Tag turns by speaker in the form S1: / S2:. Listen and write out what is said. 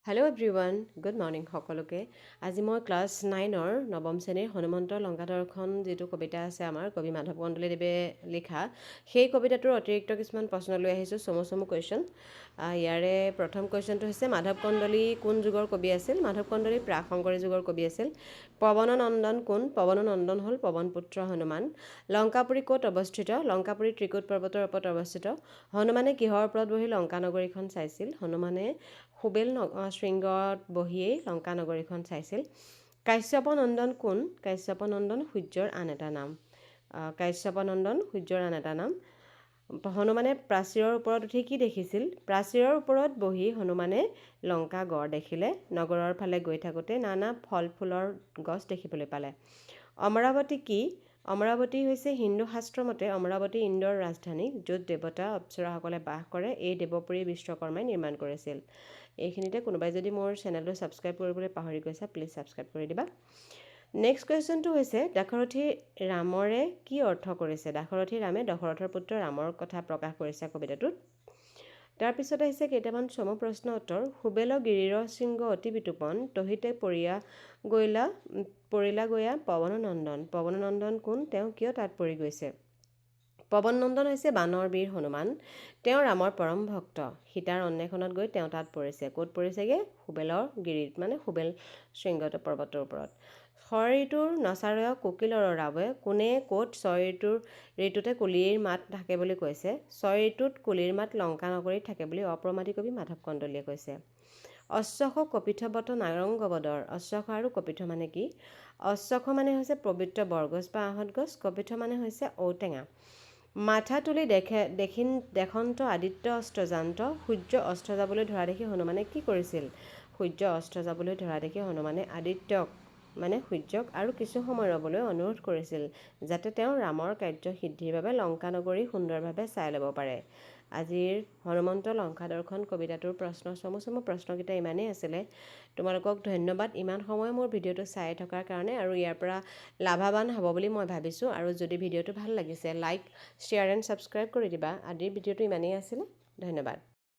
S1: Hello everyone, good morning সকলোকে আজি মই ক্লাছ 9ৰ নৱম শ্ৰেণীৰ হনুমন্তৰ লংকা দৰ্শন যেটো কবিতা আছে আমাৰ কবি মাধৱ কন্দলীদেৱে লিখা সেই কবিতাটোৰ অতিৰিক্ত কিছুমান প্ৰশ্ন লৈ আহিছো চমু কোৱেশ্চন ইয়াৰে প্ৰথম কোৱেশ্চনটো হৈছে মাধৱ কন্দলী কোন যুগৰ কবি আছিল মাধৱ কন্দলী প্ৰাক শংকৰী যুগৰ কবি আছিল পৱননন্দন কোন পৱননন্দন হ'ল পৱনপুত্ৰ হনুমান লংকাপুৰী ক'ত অৱস্থিত লংকাপুৰী ত্ৰিকুট পৰ্বতৰ ওপৰত অৱস্থিত হনুমানে কিহৰ ওপৰত বহি লংকা নগৰীখন চাইছিল হনুমানে সুবেল শৃংগত বহিয়েই লংকা নগৰীখন চাইছিল কাশ্যপনন্দন কোন কাশ্যপনন্দন সূৰ্যৰ আন এটা নাম কাশ্যপনন্দন সূৰ্যৰ আন এটা নাম হনুমানে প্ৰাচীৰৰ ওপৰত উঠি কি দেখিছিল প্ৰাচীৰৰ ওপৰত বহি হনুমানে লংকা গড় দেখিলে নগৰৰ ফালে গৈ থাকোতে নানা ফল ফুলৰ গছ দেখিবলৈ পালে অমৰাৱতী কি অমৰাৱতী হৈছে হিন্দু শাস্ত্ৰ মতে অমৰাৱতী ইন্দ্ৰৰ ৰাজধানী য'ত দেৱতা অপ্সৰাসকলে বাস কৰে এই দেৱপুৰী বিশ্বকৰ্মাই নিৰ্মাণ কৰিছিল এইখিনিতে কোনোবাই যদি মোৰ চেনেলটো সাবস্ক্ৰাইব কৰিবলৈ পাহৰি গৈছা প্লিজ সাবস্ক্ৰাইব কৰি দিবা নেক্সট কোৱেশ্চনটো হৈছে দাশৰথী ৰামৰে কি অৰ্থ কৰিছে দাশৰথী ৰামে দশৰথৰ পুত্ৰ ৰামৰ কথা প্ৰকাশ কৰিছে কবিতাটোত তাৰ পিছত আহিছে কেইটামান চমু প্ৰশ্ন উত্তৰ সুবেল গিৰিৰ শৃংগ অতি বিতুপন তহিতে পৰিলা গয়া পৱননন্দন কোন তেওঁ কিয় তাত পৰি গৈছে পৱননন্দন হৈছে বানৰ বীৰ হনুমান তেওঁ ৰামৰ পৰম ভক্ত সীতাৰ অন্বেষণত গৈ তেওঁ তাত পৰিছে ক'ত পৰিছেগে সুবেলৰ গিৰিত মানে সুবেল শৃংগত পৰ্বতৰ ওপৰত ঋতুৰ নচাৰয় কোকিলৰ ৰাৱে কোনে ক'ত ঋতুতে কুলিৰ মাত থাকে বুলি কৈছে ঋতুত কুলিৰ মাত লংকা নগৰীত থাকে বুলি অপ্ৰমাদী কবি মাধৱ কন্দলীয়ে কৈছে অশ্বখ কপিথবত নাৰংগবদৰ অশ্বখ আৰু কপিথ মানে কি অশ্বখ মানে হৈছে পবিত্ৰ বৰগছ বা আহঁত গছ কপিথ মানে হৈছে ঔটেঙা মাথা তুলি দেখন্ত আদিত্য অস্ত্ৰজান্ত সূৰ্য অস্ত যাবলৈ ধৰা দেখি হনুমানে কি কৰিছিল সূৰ্য অস্ত যাবলৈ ধৰা দেখি হনুমানে আদিত্যক মানে সূৰ্যক আৰু কিছু সময় ৰবলৈ অনুৰোধ কৰিছিল যাতে তেওঁ ৰামৰ কাৰ্য সিদ্ধিৰ বাবে লংকা নগৰী সুন্দৰভাৱে চাই ল'ব পাৰে আজিৰ হনুমন্ত লংকা দৰ্শন কবিতাটোৰ প্ৰশ্ন চমু প্ৰশ্নকেইটা ইমানেই আছিলে তোমালোকক ধন্যবাদ ইমান সময় মোৰ ভিডিঅ'টো চাই থকাৰ কাৰণে আৰু ইয়াৰ পৰা লাভাবান হ'ব বুলি মই ভাবিছোঁ আৰু যদি ভিডিঅ'টো ভাল লাগিছে লাইক শ্বেয়াৰ এণ্ড ছাবস্ক্ৰাইব কৰি দিবা আজিৰ ভিডিঅ'টো ইমানেই আছিলে ধন্যবাদ